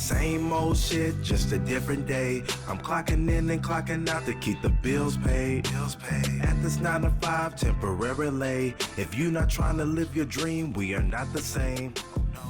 Same old shit, just a different day. I'm clocking in and clocking out to keep the bills paid. At this 9 to 5 temporarily. If you not trying to live your dream, we are not the same.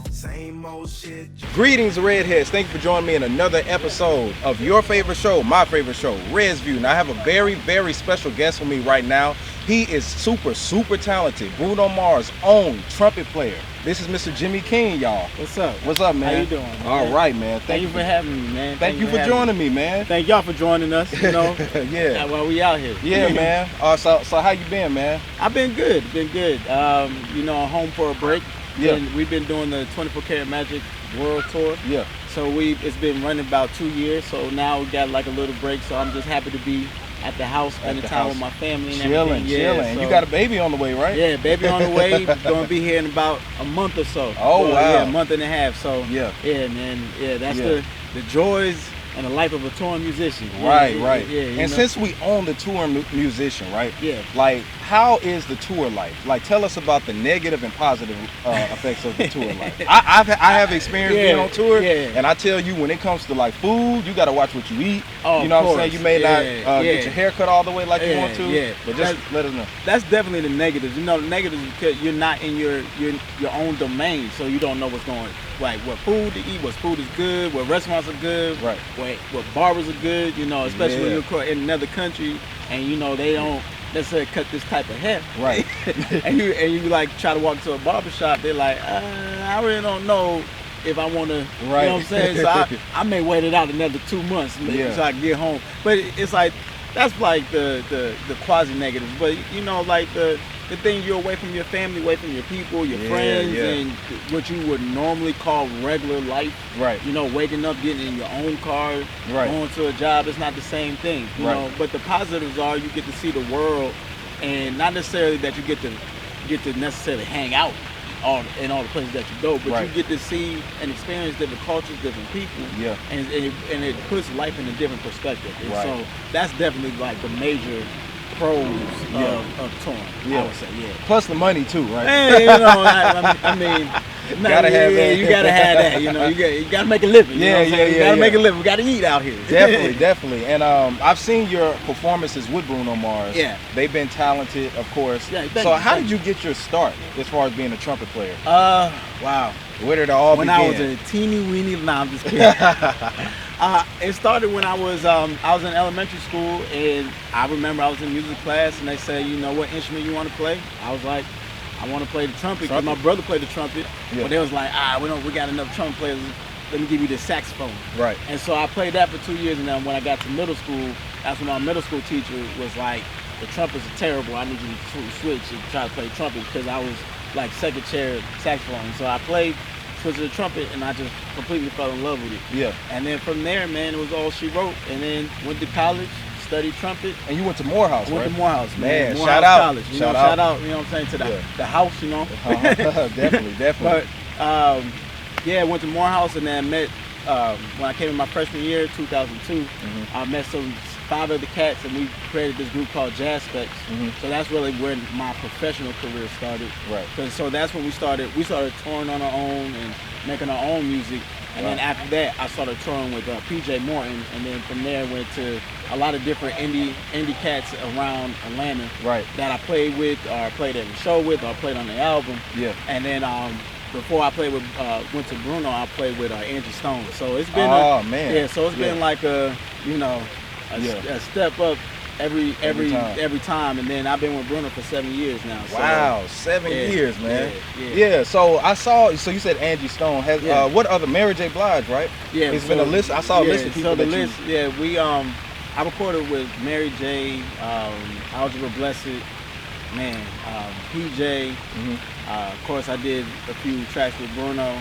Same old shit. Greetings, Redheads. Thank you for joining me in another episode of your favorite show, my favorite show, R3Ds View. Now, I have a very, very special guest with me right now. He is super talented. Bruno Mars' own trumpet player. This is Mr. Jimmy King, y'all. What's up? What's up, man? How you doing, man? All right, man. Thank you for having me, man. Thank you for joining me, man. Thank y'all for joining us, you know. Yeah. While we out here. Yeah, man. So how you been, man? I've been good. You know, home for a break. Yeah. We've been doing the 24 Karat Magic World Tour. Yeah. So it's been running about 2 years. So now we got like a little break. So I'm just happy to be at the house, spending time with my family and everything. Chilling. So, you got a baby on the way, right? Yeah, baby on the way. Gonna be here in about a month or so. Oh, wow. Yeah, a month and a half. So yeah, man. Yeah, that's the joys and the life of a touring musician. Right. Yeah, and since we own the touring musician, right? Yeah. Like, how is the tour life? Like, tell us about the negative and positive effects of the tour life. I have experience being on tour, and I tell you, when it comes to like food, you got to watch what you eat. Oh, you know what I'm saying? You may not get your hair cut all the way like you want to. Yeah. But just let us know. That's definitely the negatives. You know, the negatives because you're not in your own domain, so you don't know what's going. Like what food to eat, what food is good, what restaurants are good, right? What barbers are good, you know, especially when you're in another country and you know they don't necessarily cut this type of hair, right? and you like try to walk to a barber shop, they're like, I really don't know if I want to, right? You know what I'm saying? So I may wait it out another 2 months so I can get home. But it's like that's like the quasi negatives. But you know, like the thing, you're away from your family, away from your people, your friends, and what you would normally call regular life. Right. You know, waking up, getting in your own car, right, going to a job, it's not the same thing. You know, but the positives are you get to see the world, and not necessarily that you get to necessarily hang out in all the places that you go, but you get to see and experience different cultures, different people. Yeah. And it puts life in a different perspective. And so that's definitely like the major pros of touring, I would say, Plus the money too, right? Hey, you know, I mean, gotta have that. You gotta have that. You know, you gotta make a living. You gotta make a living. We gotta eat out here. Definitely. And I've seen your performances with Bruno Mars. Yeah, they've been talented, of course. Yeah, so how did you get your start as far as being a trumpet player? Wow. Where did it all begin? When I was a teeny weeny, I'm just kidding. It started when I was in elementary school, and I remember I was in music class, and they said, you know, what instrument you want to play? I was like, I want to play the trumpet, because my brother played the trumpet. But they was like, we got enough trumpet players. Let me give you the saxophone. Right. And so I played that for 2 years, and then when I got to middle school, that's when my middle school teacher was like, the trumpets are terrible. I need you to switch and try to play trumpet, because I was like second chair saxophone. So I switched to the trumpet, and I just completely fell in love with it. Yeah. And then from there, man, it was all she wrote. And then went to college, studied trumpet. And you went to Morehouse, right? Went to Morehouse, man. Morehouse shout out. College. Shout out, you know what I'm saying, to the house, you know. Definitely. But went to Morehouse, and then met when I came in my freshman year, 2002. I met 5 other cats, and we created this group called Jazz Specs. So that's really where my professional career started. Right. So that's when we started touring on our own and making our own music. And then after that, I started touring with PJ Morton, and then from there went to a lot of different indie cats around Atlanta. Right. That I played with, or I played at the show with, or I played on the album. Yeah. And then before I played with went to Bruno, I played with Angie Stone. So it's been so it's been like a step up every time, and then I've been with Bruno for 7 years now. So, wow, 7 years, man. Yeah. So I saw. So you said Angie Stone has. What other? Mary J. Blige, right? Yeah. It's been a list. I saw a list of people. So the list. Yeah, we I recorded with Mary J. Algebra Blessed. Man, PJ. Of course, I did a few tracks with Bruno.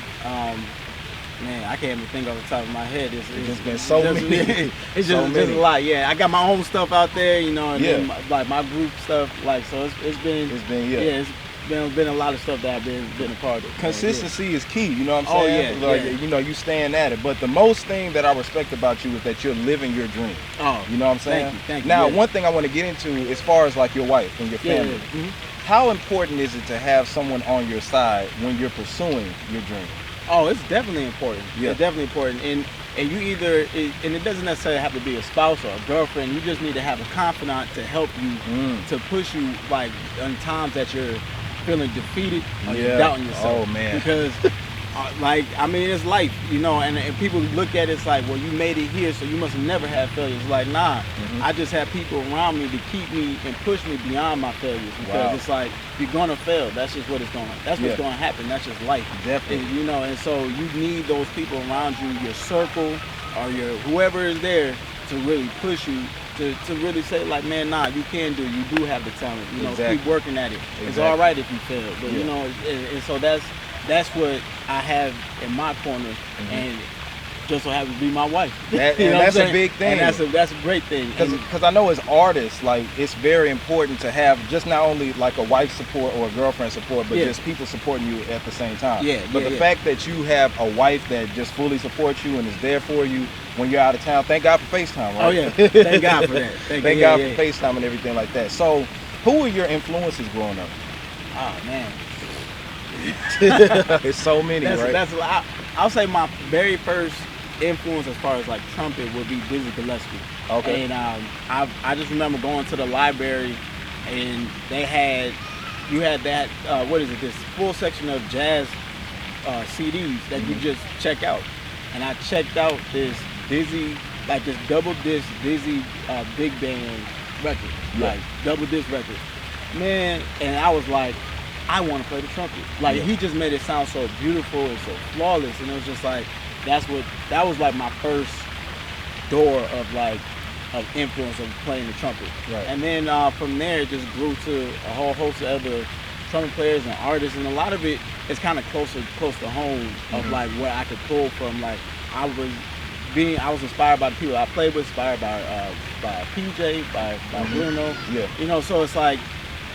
Man, I can't even think off the top of my head. It's been so many. It's just a lot. Yeah, I got my own stuff out there, you know, and then like my group stuff. Like, so it's been a lot of stuff that I've been a part of. Consistency is key. You know what I'm saying? You know, you staying at it. But the most thing that I respect about you is that you're living your dream. Oh, you know what I'm saying? Thank you. Now, one thing I want to get into as far as like your wife and your family. How important is it to have someone on your side when you're pursuing your dream? Oh, it's definitely important. Yeah. It's definitely important. And you either, and it doesn't necessarily have to be a spouse or a girlfriend. You just need to have a confidant to help you, to push you, like, in times that you're feeling defeated or you're doubting yourself. Oh, man. Because, like, I mean, it's life, you know, and people look at it, it's like, well, you made it here, so you must never have failures. Like, nah, I just have people around me to keep me and push me beyond my failures. Because it's like, you're gonna fail. That's just what's gonna happen. That's just life. Definitely. And, you know, and so you need those people around you, your circle or your whoever is there to really push you. To really say, like, man, nah, you can do it. You do have the talent. You know, keep working at it. It's all right if you fail, but you know, and so that's what I have in my corner, and just so happens to be my wife. And that's a big thing. And that's a great thing. Because I know as artists, like, it's very important to have just not only like a wife support or a girlfriend support, but just people supporting you at the same time. But the fact that you have a wife that just fully supports you and is there for you when you're out of town, thank God for FaceTime, right? Oh yeah, thank God for that. Thank God for FaceTime and everything like that. So, who were your influences growing up? Oh man. It's so many, right? I'll say my very first influence as far as like trumpet would be Dizzy Gillespie. Okay. And I just remember going to the library, and you had that this full section of jazz CDs that you just check out, and I checked out this Dizzy, like this double disc Dizzy big band record, like double disc record, man, and I was like, I want to play the trumpet. Like, he just made it sound so beautiful and so flawless, and it was just like, that was like my first door of influence of playing the trumpet. Right. And then from there, it just grew to a whole host of other trumpet players and artists, and a lot of it is kind of close to home of like where I could pull from. Like, I was inspired by the people I played with, inspired by PJ, by Bruno. Yeah. You know, so it's like,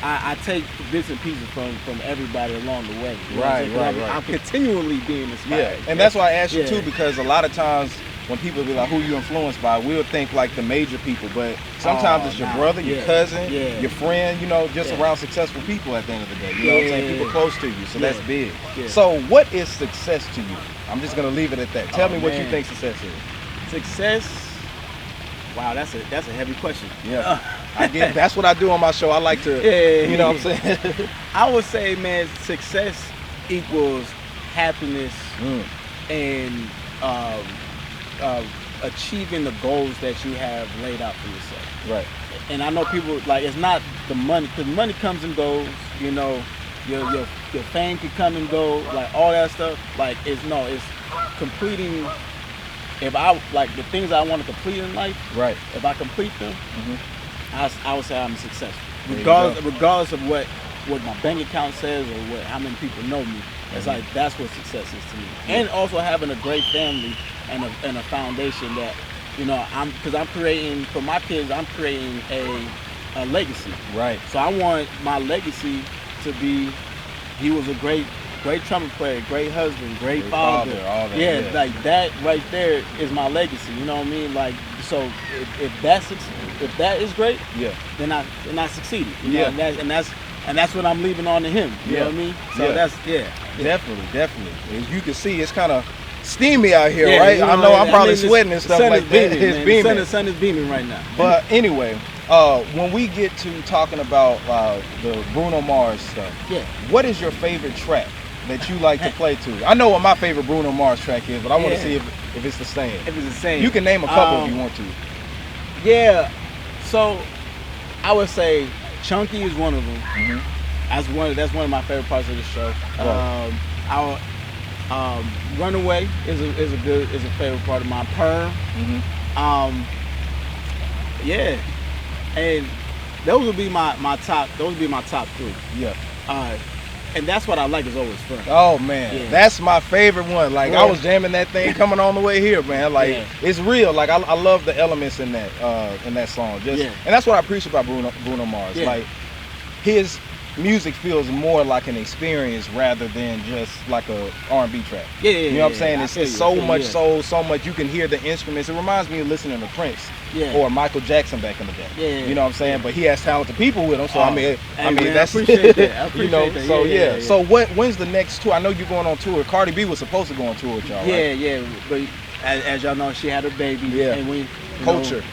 I take bits and pieces from everybody along the way. Right. I'm continually being inspired. Yeah, and that's why I asked you too, because a lot of times when people be like, who you influenced by, we'll think like the major people, but sometimes it's your brother, your cousin, your friend, you know, just around successful people at the end of the day. You know what I'm saying? People close to you, so that's big. Yeah. So what is success to you? I'm just going to leave it at that. Tell me what you think success is. Success? Wow, that's a heavy question. Yeah. That's what I do on my show. I like to, you know what I'm saying? I would say, man, success equals happiness and achieving the goals that you have laid out for yourself. Right. And I know people, like, it's not the money, because money comes and goes, you know, your fame can come and go, like, all that stuff. Like, it's completing. If I, like, the things I want to complete in life, right, if I complete them, I would say I'm successful. Regardless of what my bank account says or how many people know me. It's like, that's what success is to me. And also having a great family and a foundation that, you know, because I'm creating, for my kids, I'm creating a legacy. Right. So I want my legacy to be, he was a great trumpet player, great husband, great father. All that, yeah, like that right there is my legacy. You know what I mean? Like, so if that is great, then I succeeded. You know? And that's what I'm leaving on to him. You know what I mean? So that's definitely. As you can see, it's kind of steamy out here, right? I know I'm probably sweating and stuff like that. It's beaming. The sun is beaming right now. But anyway, when we get to talking about the Bruno Mars stuff, what is your favorite track that you like to play to? I know what my favorite Bruno Mars track is, but I want to see if it's the same. If it's the same. You can name a couple if you want to. Yeah. So I would say Chunky is one of them. That's one of my favorite parts of the show. Runaway is a favorite part of my Perm. Yeah. And those would be my top. Those would be my top three. Yeah. And that's what I like is always fun. Oh man, that's my favorite one. Like, I was jamming that thing coming on the way here, man. Like, it's real. Like, I love the elements in that song. And that's what I appreciate about Bruno Mars. Like, his music feels more like an experience rather than just like a R&B track. Yeah, you know what I'm saying? I It's feel you, so much yeah. soul, so much. You can hear the instruments. It reminds me of listening to Prince or Michael Jackson back in the day. Yeah. You know what I'm saying? But he has talented people with him, so I mean, man, that's I appreciate that. I appreciate you know. that. So Yeah. So when's the next tour? I know you're going on tour. Cardi B was supposed to go on tour with y'all, right? Yeah. But as y'all know, she had a baby. Yeah. And we Culture.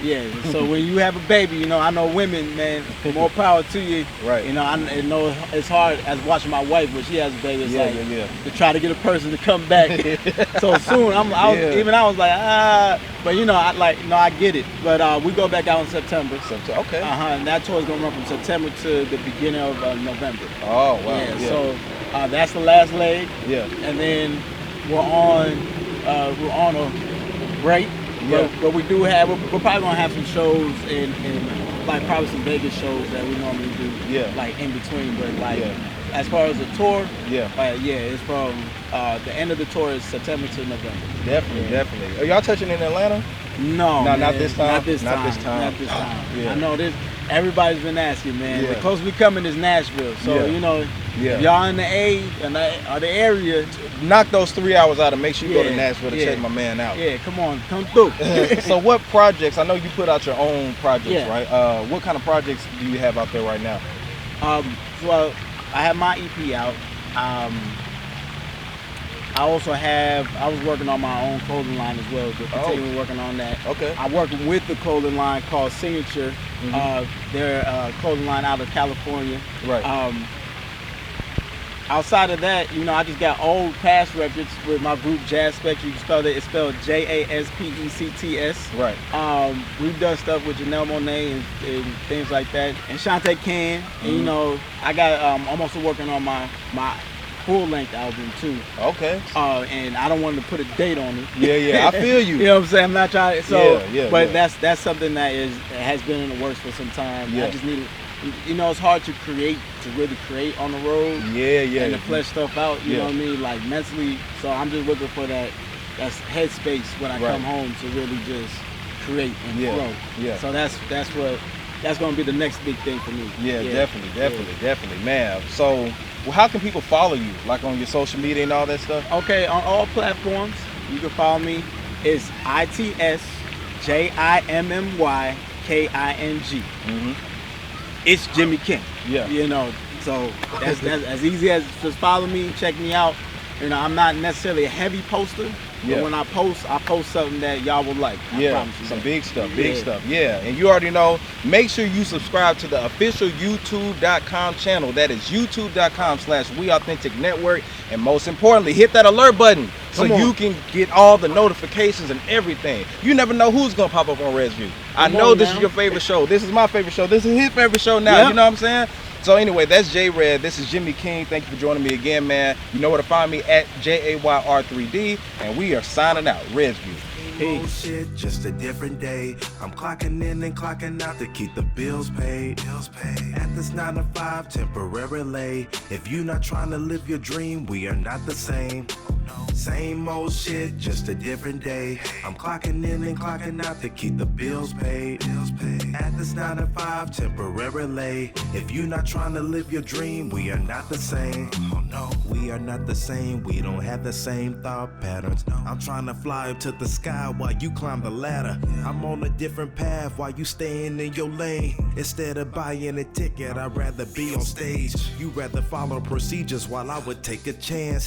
So when you have a baby, you know, I know women, man, more power to you. Right. You know, I know it's hard as watching my wife when she has a baby. It's to try to get a person to come back so soon. I was like, but you know, I get it. But we go back out in September. Okay. And that tour is gonna run from September to the beginning of November. Oh wow. Yeah. So that's the last leg. Yeah. And then we're on a break. Yeah. But we do have, we're probably gonna have some shows in like probably some Vegas shows that we normally do. Yeah. Like in between, but like as far as the tour, it's from the end of the tour is September to November. Definitely. Are y'all touching in Atlanta? No, not man. this time. Not this time. Yeah. I know this. Everybody's been asking, man. Yeah. The closest we coming is Nashville. So you know, if y'all in the or the area, knock those 3 hours out and make sure you go to Nashville to check my man out. Yeah, come through. So what projects? I know you put out your own projects, right? What kind of projects do you have out there right now? Well, I have my EP out. I was working on my own clothing line as well, but continuing working on that. Okay. I work with the clothing line called Signature. They're a clothing line out of California. Right. Outside of that, you know, I just got old past records with my group Jazz Specs. You can spell it. It's spelled Jaspects. Right. We've done stuff with Janelle Monáe and things like that, and Shantae Can. And you know, I got I'm also working on my full-length album too. Okay. And I don't want to put a date on it. Yeah, I feel you. You know what I'm saying? I'm not trying. So, but that's something that has been in the works for some time. Yeah. I just need, you know, it's hard to really create on the road. Yeah. And to flesh stuff out. You know what I mean? Like mentally. So I'm just looking for that headspace when I come home to really just create and flow. Yeah. So that's going to be the next big thing for me. Yeah, definitely, man. So, how can people follow you? Like on your social media and all that stuff? Okay, on all platforms, you can follow me. It's ITSJIMMYKING. It's Jimmy King. Yeah. You know, so that's as easy as just follow me, check me out. You know, I'm not necessarily a heavy poster. But when I post something that y'all will like. I promise you some that. big stuff. Yeah, and you already know, make sure you subscribe to the official YouTube.com channel. That is youtube.com/WeAuthenticNetwork. And most importantly, hit that alert button so you can get all the notifications and everything. You never know who's going to pop up on R3Ds View. I know this is your favorite show. This is my favorite show. This is his favorite show now. Yep. You know what I'm saying? So anyway, that's J-Red. This is Jimmy King. Thank you for joining me again, man. You know where to find me at JAYR3D. And we are signing out. R3Ds View. Old shit, just a different day. I'm clocking in and clocking out to keep the bills paid. At this 9 to 5 temporarily. If you not trying to live your dream, we are not the same. Same old shit, just a different day. I'm clocking in and clocking out to keep the bills paid. At this 9 to 5 temporarily. If you not trying to live your dream, we are not the same. Oh no, we are not the same. We don't have the same thought patterns. I'm trying to fly up to the sky while you climb the ladder. I'm on a different path while you staying in your lane. Instead of buying a ticket, I'd rather be on stage. You rather follow procedures while I would take a chance.